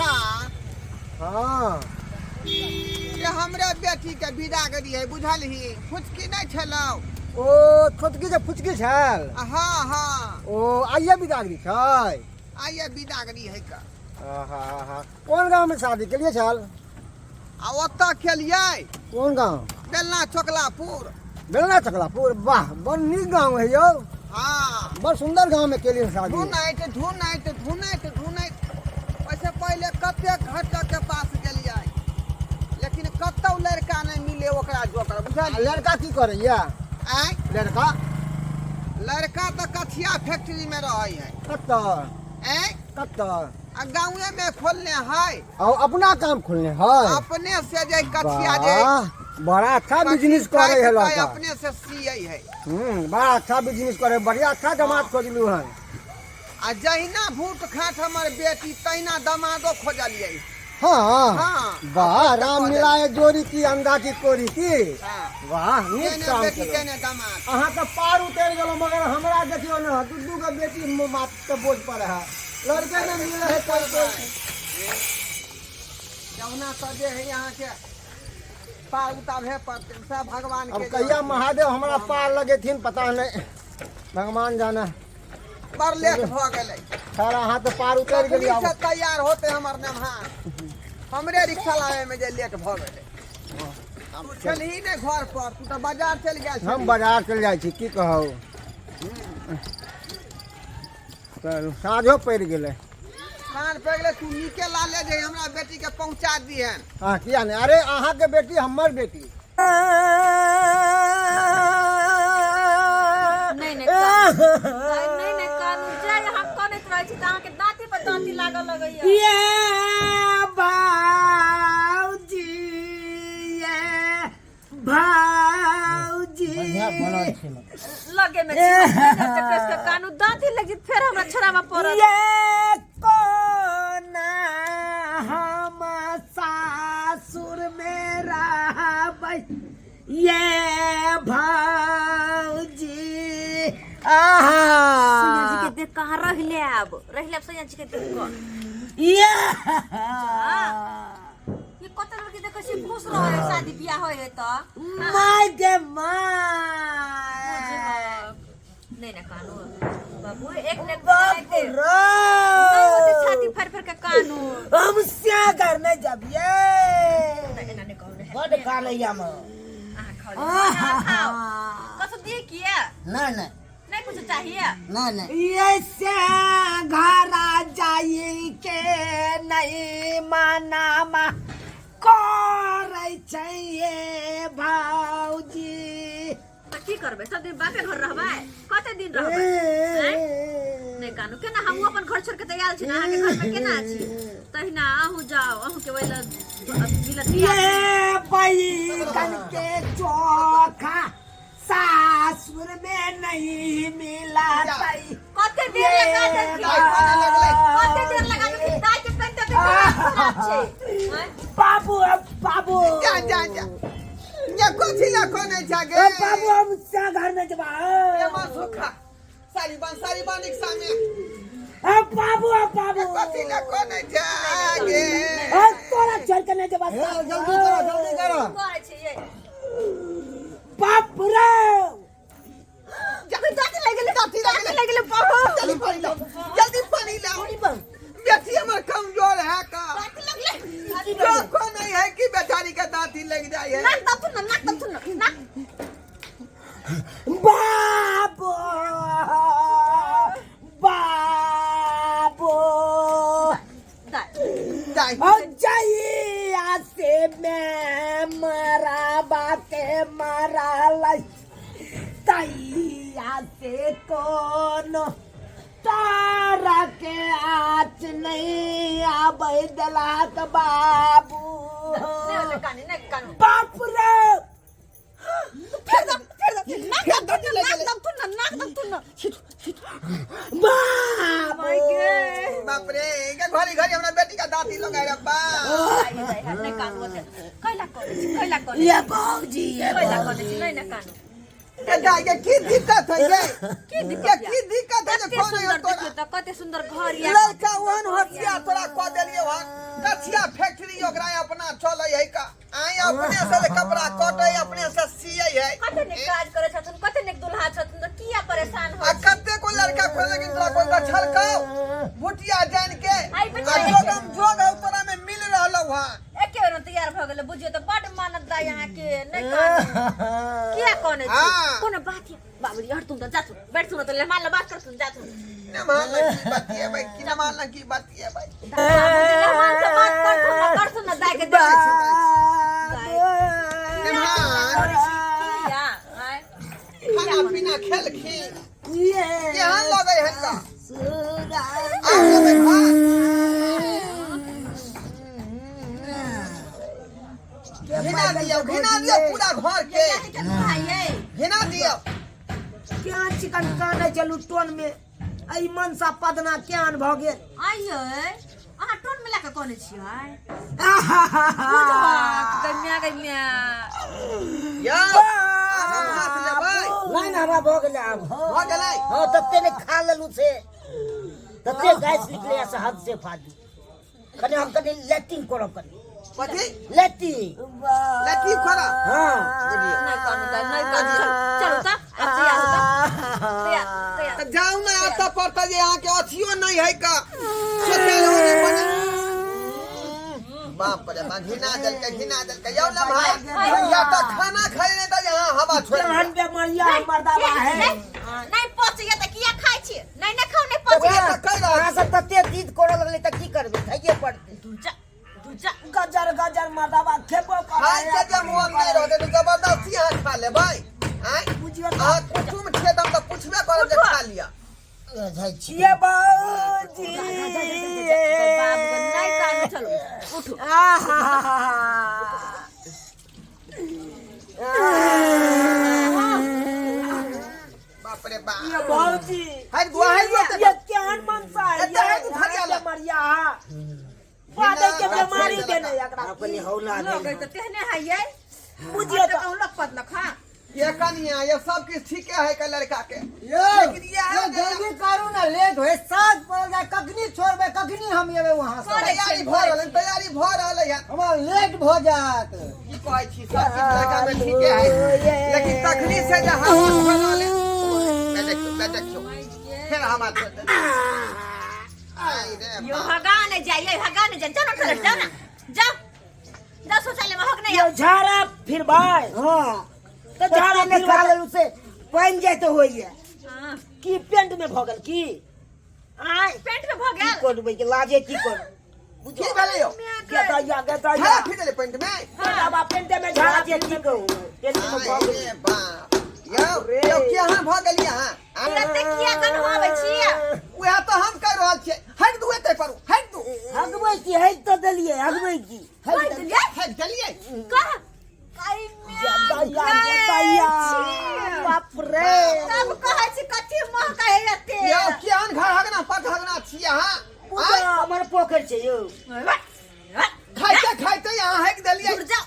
हाँ हाँ ये हमरे बेटी के विदागरी है बुझल ही फुचकी नहीं छलौ ओ छोटकी जे फुचकी छल हाँ हाँ ओ आइए बिदागरी छै आइए विदागरी है का हाँ कौन गांव में शादी के लिए छल आ ओतऽ खेलिए कौन गांव बेलना चोकलापुर बेलना चकलापुर वाह बड़ नीक गांव है यो हाँ बड़ सुंदर गांव में के लिए शादी ढूंढैत वैसे पहले कते घाट के पास गेलिए लेकिन कतौ लड़का नहीं मिले ओकरा जोकर बुझल लड़का की करैया आय लड़का लड़का तो कथिया फैक्ट्री में रहे है कत्तर कत्तर आ गाँवे में खोलने है और अपना काम खोलने है अपने से जे कथिया जे बड़ा अच्छा बिजनेस करे है लड़का अपने से सिए है बड़ा अच्छा बिजनेस करे बढ़िया अच्छा जमात खोजलू है आ जहिना भूत खाट हमर बेटी तहिना दमादो खोजलिए हाँ हाँ वाह राम मिलाए जोड़ी की अंधा की कोरी की हाँ वाह नीक केने काम बेटी केलौ केने दामाद अहाँ के पार उतर गेलो मगर हमरा देखियो न दू के बेटी माथ पे बोझ पड़े है लड़के ने मिले है कोई जौना तो जे है यहाँ के पार उतारे पड़ते सब भगवान अब के कहिया महादेव हमरा पार लगे थिन पता नहीं भगवान जाने बड़ लेट भ गेलै खैर अहाँ तो पार उतर गेली पुलिस अब से तैयार होते हमर नमहार हमरे रिक्शा लावे में जे लेट भ गेलै तू छलही ने घर पर तू तो बाजार चल गेल हम बाजार चल जाइ छी की कहू चलू साँझो पड़ि गेलै कान पे गेलै तू नीके ला ले जे हमरा बेटी के पहुंचा दिहन हाँ किया नहीं अरे अहाँ के बेटी हमर बेटी नहीं कानू जाय हम कोनैत रहै छी त अहाँ के दाँती पर दाँती लागल लगैया ये भाऊजी लगे में कस के कानू दाँती लगी फिर हमरा छोरावा पड़ल ये कोना हम सासुर में रहबै ये भाऊजी सैया जी के देख कहाँ रहले अब सैया जी के देख कर ये कत लड़की देख से खुश रहे शादी बियाह होय है त माय गे माय नहीं ना कानू बाबू एक ने बाप रे छाती फर के कानू हम क्या करने जबिए नहीं ना कहू बड़ कालैया में खाओ कस दिए किया नहीं नहीं कुछ चाहिए नहीं ऐसे घर आ जाई के नहीं मानामा करे चाहिए भाऊजी तो की करबे सब दिन बापे घर रहबे कते दिन रहबे नहीं कानू केना हम अपन घर छोड़ के तैयार छी ना अहाँ के घर में केना छी तहिना आहू जाओ आहू के वेला मिलतिया ये बैगन के चोखा सासुर में नहीं मिला कते देर लगा दे कते देर लगा दे दाई के पेट पे छे बाबू जा ये कोठी ला कोने जागे बाबू हम क्या घर में जबा ये मा सुखा सारी बन रिक्शा में बाबू कोठी ला कोने जागे तोरा चल के नहीं जबा जल्दी करो करे छे ये बाप रे दाती लगे जल्दी पानी लाओ बेटी हमर कमजोर है का को नहीं है कि बेचारी का दाती लग जाए है नाक बाबू जाइए से मैं मरा बाते मरा लाई तैया से कौन तारा के आज नहीं आबै दलात बाबू बाप रे बाप रे घरी घरी हमरा बेटी का दाती लगाए रे बा ये बाबूजी ये दाई के की दिक्कत है ये की दिक्कत है जे कोन है तोरा कते सुंदर घर या लड़का वन होतिया तोरा क देलिए वन कथिया फैक्ट्री ओकरा अपना चले है का आई अपने से कपड़ा कटे अपने से सिए है कते ने काज करे छथुन कते ने दुल्हा छथुन त किया परेशान हो आ कते को लड़का खोले लेकिन तोरा कोई का छलकाओ बुटिया जान के आई बेटा जोग तोरा में मिल रहलो हा एके बेर तैयार भ गेल बुझियो त बड मानत दा यहाँ के नै कान किया कोने कोनो बात बाबूजी हट तुम त जाथु बैठ सुन त ले मान ल बात कर तुम जाथु न मान की बात है भाई कि न मान की बात है भाई मान से बात कर सुन न दाई के दे खाना पीना खेल खी ये केहन लगे है का सुरा घिना दियो पूरा घर के घिना दियो क्या चिकन काने चलू टोन में आई मनसा पदना क्यान भ गेल आइयो अहाँ टोन में लाके कोने छियै बुझवा गन्या गन्या या हाथ लेबै नहीं ना हमरा भ गेलै आब भ गेलै हां तते ने खा लेलु से तते गैस निकले से हद से फादू कने हम कने लेटिंग करब कने कथी लेटिंग लठी खोरा हां नहीं कान चलो त अब तैयार होता तैयार त जाऊ ना आता पड़ता जे यहां के अथियो नहीं है का सोचल होने बने बाप रे बा घिना दल के यौ ना भाई या तो खाना खाए नहीं त यहां हवा छोड़ जहन पे मरिया मर्दावा है नहीं पहुंचिए त किया खाइ छी नहीं खाओ नहीं पहुंचिए अहाँ सब तते जीत करऽ लगले त की करबे खाइए पड़ते दूजा गजर मर्दावा खेबो खाए के जे मुंह में रहते तो जबरदस्ती यहां खा ले भाई आई बुझियो आ तुम खेदम त पूछबे करब जे खा लिया ये बाजी बाप नहीं कान चलो उठो बाप रे बाप ये बाजी हाय दुआ ये क्यान मनसा है ये मरिया बादे के बीमारी देने एकरा अपनी हौला लोग त तेहने है ये बुझियो तो लक पत लखा ये कनिया ये सब कुछ ठीक है का लड़का के लेकिन ये जल्दी करू ना लेट होए साथ पड़ जाए कखनी छोड़बे कखनी हम येबे वहां से तैयारी भ रहल है हमरा लेट भ जात की कहै छी सब चीज लड़का में ठीक है लेकिन तखनी से जे हाथ बना ले मैं देखियो फिर हम आते आई रे यो भगाने जाइए चलो चलो जाओ शौचालय में हक नहीं ये झाड़ा फिर भाई हां तो झाड़ा में खा ले उसे पानी जाए तो होइए हां की पेंट में भगल की आय पेट में भ गेल कोडबे के लाजे की कर की भेलै यो गेता झाड़ा फिर पेंट में बाबा पेंट में झाड़ा जे की कहू पेंट में भगल अरे बाप यो केहन भ गेलिए हां लते किया गन होबै छियै उहे तो हम कह रहल छियै हट दू एते पर हट दू हगबै की हट तो देलिए हगबै की हट देलिए कह काई बाप रे तब कहै छी कथि मोह कहै एते यो केहन घर हगना पट हगना छियै हां पूजा हमर पोखर छै यो खाइते यहाँ हक देलिए दूर जाओ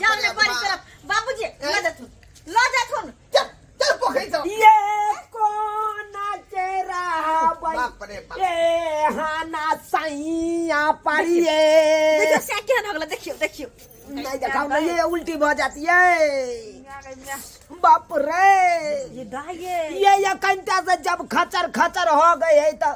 जाओ ने पानी तरफ बाबूजी ला जाथुन चल पोखरी जाओ ये कोना चेहरा बाप रे बाप ए हाना सैया पारिए देखियो से केहन हगला देखियो नहीं देखाओ ना ये उल्टी हो जाती है बाप रे ये दाइए ये कंटा से जब खचर हो गई है तो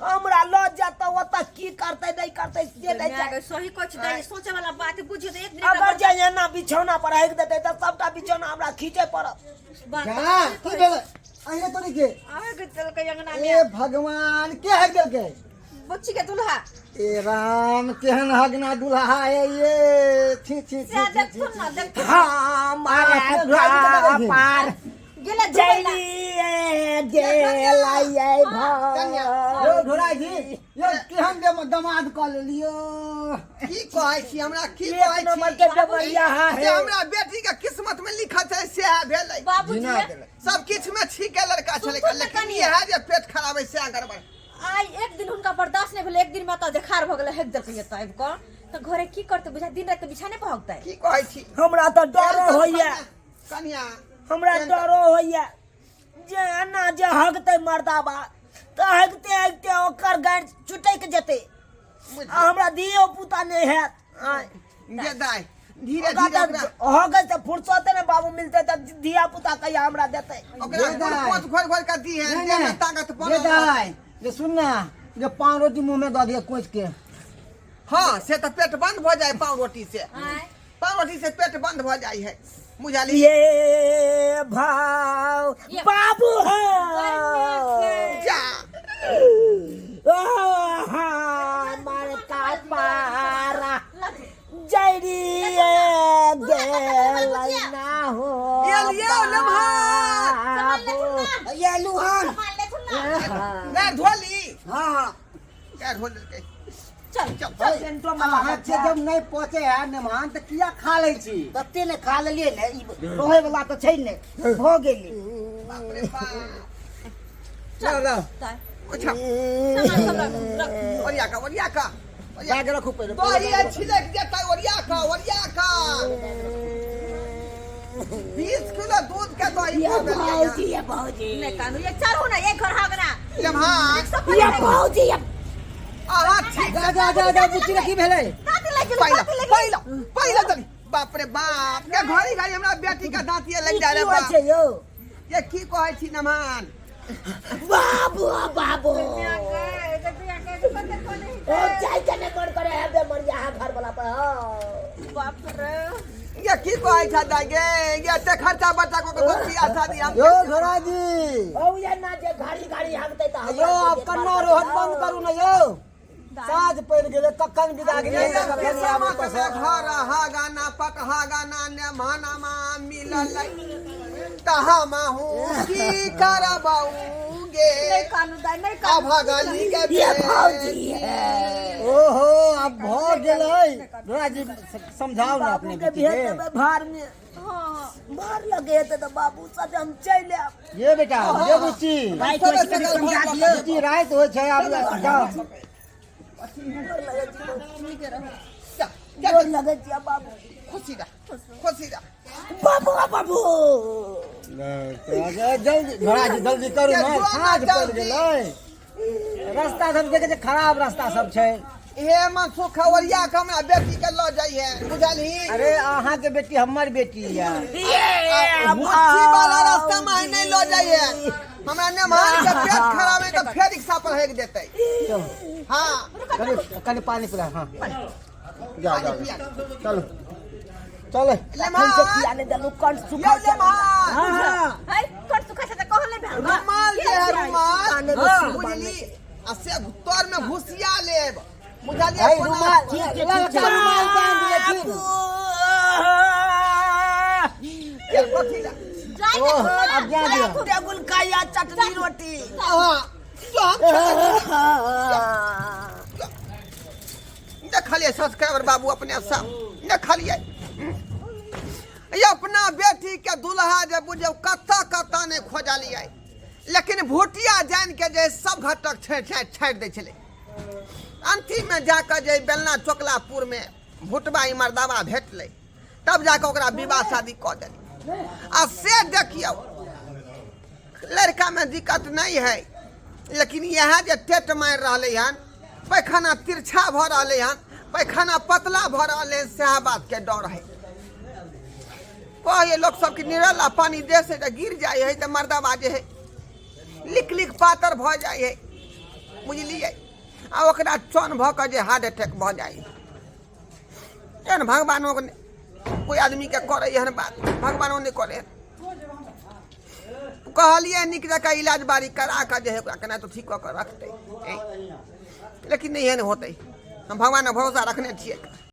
हमरा लो जाता ओता की करते नहीं करते से नहीं जाए सही कुछ दे सोचे वाला बात बुझियो तो एक दिन अगर जाए ना बिछौना पर हेक देते तो सबटा बिछौना हमरा खींचे पड़त हां की भेल अइने तो नहीं के आवे के चल के अंगना ए में भगवान के हक देल के बच्ची के दुल्हा ए राम केहन हगना दुल्हा है ये छी देखो ना देखो हां मारा पार गेला जैली गेलाइए यो ढोराई जी यो केहन दमाद क लेलियो की कहै छी हमरा की कहै नंबर के दबैया छी हमरा बेटी के किस्मत में लिखल छै से भेलै बाबूजी सब किछ में ठीक है लड़का छलै लेकिन ये है जे पेट खराब है से गड़बड़ आई एक दिन हुनका बर्दाश्त नहीं भेलै एक दिन में त देखार भ गेलै हेक देलकै त आबि क त घरे की करते बुझा दिन रात बिछाने पर हकतै की कहै छी हमरा तो डर होइया कन्या हमरा डरो होइया जे ना जे हगते मर्दाबा त हगते ओकर गाड़ छुटक जेते हमरा दियो पुता नहीं है ये दाई धीरे ओकरा धीरे तो हो गए तो फुर्सते ने बाबू मिलते तो दिया पुता कहिया हमरा देते ओकरा खोज खोज कर दी है नहीं, नहीं, ताकत ये दाई ये सुन ना ये 5 रोटी मुंह में दे दिया कोच के हाँ से तो पेट बंद हो जाए पाव रोटी से पेट बंद हो जाए है बुझाली ये भाव बाबू है जा मारे का पारा जैरी गेल ना हो ये लम्हा ये लुहान ले ढोली हां क्या ढोल के चल सेंटो हाथ से जब नहीं पहुंचे है मेहमान तो किया खा ले छी तत्ते ने खा लेलिए ने ई रोहे वाला तो छै ने हो गेली बाप रे बाप चलो अच्छा सामान सब रख ओरिया का जाके रखो पहले तो ये छिलक देता है ओरिया का 20 किलो दूध का तो ये भौजी नहीं कानू ये चारो ना एक घर हागना लम्हा ये भौजी आहा ठीक जा बुच्ची की भेले पहिला चली बाप रे बाप के घड़ी घड़ी हमरा बेटी का दांतिया लग जा रे बाप छै यो ये की कहै छी नमान बाबू बाबू ओ चाय कने कोन करे है बे मर जा घर वाला पर बाप रे ये की कहै छ दागे ये ते खर्चा बच्चा को बियाह शादी हम यो घोड़ा जी ओ ये ना जे गाड़ी गाड़ी हांगते त यो अब कन्ना रोहत बंद करू ना यो साज पड़ गेले कखन विदा गेले कखन आबो तो से घर हा गाना पट हा गाना ने माना मा मिलल तहा माहू की करबाऊगे नहीं कानू दाई नहीं आ भगाली के ये भौजी है ओहो अब भ गेलै घोड़ा जी समझाओ ना अपने के बेटी भेज देबे भार में हां मार लगे त बाबू सब हम चले आब ये बेटा ये बुच्ची भाई को समझा दियो बुच्ची रात होय छै आब जाओ जोर लगे छिया बाबू खुशी रह बाबू बाबू जल्दी घोड़ा जी जल्दी करू ना साँझ पड़ गेलै रास्ता सब देखे छै खराब रास्ता सब छै हे मन सुखवरिया के हमरा बेटी के ल जाइए बुझलही अरे अहाँ के बेटी हमर बेटी है मुट्ठी वाला रास्ता में नहीं ल जाइए हमरा ने मान के पेट खराब है तो फिर रिक्शा पर हेक देते हां कनी पानी पिला हाँ जाओ पानी जाओ पिया चलो चलो हम से किया ने दलु कौन सुखा ये लेमान हाँ हाय कर सुखा से कहल नहीं भेल रुमाल के है रुमाल बुझली आ से तोर में घुसिया लेब बुझलिए भाई रुमाल ठीक रुमाल बांध दिए ठीक ये कथी अब जा दियो टेबल खाया चटनी रोटी हां देखलिए सब्सक्राइबर बाबू अपने सब देखलिए ये अपना बेटी के दुल्हा जे बुझे कत्ता ने खोजलिए लेकिन भोटिया जान के जे सब घटक छाड़ दे छले अंतिम में जाकर जे बेलना चोकलापुर में भुटबा मर्दावा भेटले तब जाकर ओकरा विवाह शादी क देली आ से देखियो लड़का में दिक्कत नहीं है लेकिन यह जे टेट मार रहे हन पैखाना तिरछा भ रहे हन पैखाना पतला भ रहे से बात के डर है कहे लोग सब की निरला पानी दे से गिर जाए है तो मर्दावा जे है लिक लिक पातर भ जाए है बुझलिए आ ओकरा चौन भ के जे हार्ट अटैक भ जाए एहन भगवानो के कोई आदमी के करे एहन बात भगवानो नहीं करे कहलिए निक जगह इलाज बारी करा कर जे है केना तो ठीक कर रखते लेकिन नहीं एहन होते हम भगवान भरोसा रखने छिए।